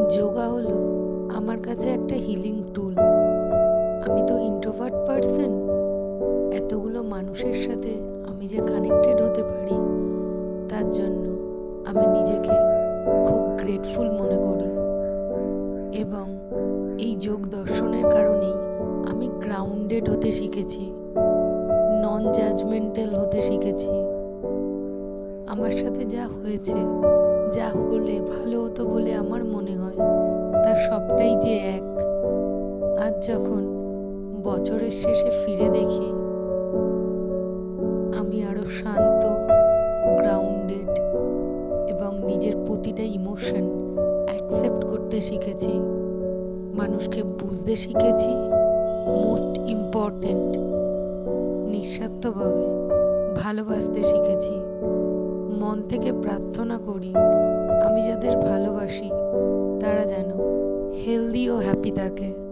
যোগা হলো আমার কাছে একটা হিলিং টুল। আমি তো ইন্ট্রোভার্ট পার্সন। এতগুলো মানুষের সাথে আমি যে কানেক্টেড হতে পারি, তার জন্য আমি নিজেকে খুব গ্রেটফুল মনে করি। এবং এই যোগ দর্শনের কারণেই আমি গ্রাউন্ডেড হতে শিখেছি, নন জাজমেন্টাল হতে শিখেছি। আমার সাথে যা হয়েছে, যা হলে ভালো হতো বলে আমার মনে হয়, তার সবটাই যে এক। আজ যখন বছরের শেষে ফিরে দেখি, আমি আরো শান্ত, গ্রাউন্ডেড এবং নিজের প্রতিটা ইমোশন অ্যাকসেপ্ট করতে শিখেছি, মানুষকে বুঝতে শিখেছি, মোস্ট ইম্পর্টেন্ট নিঃস্বার্থভাবে ভালোবাসতে শিখেছি। মন থেকে প্রার্থনা করি আমি যাদের ভালোবাসি তারা যেন হেলদি ও হ্যাপি থাকে।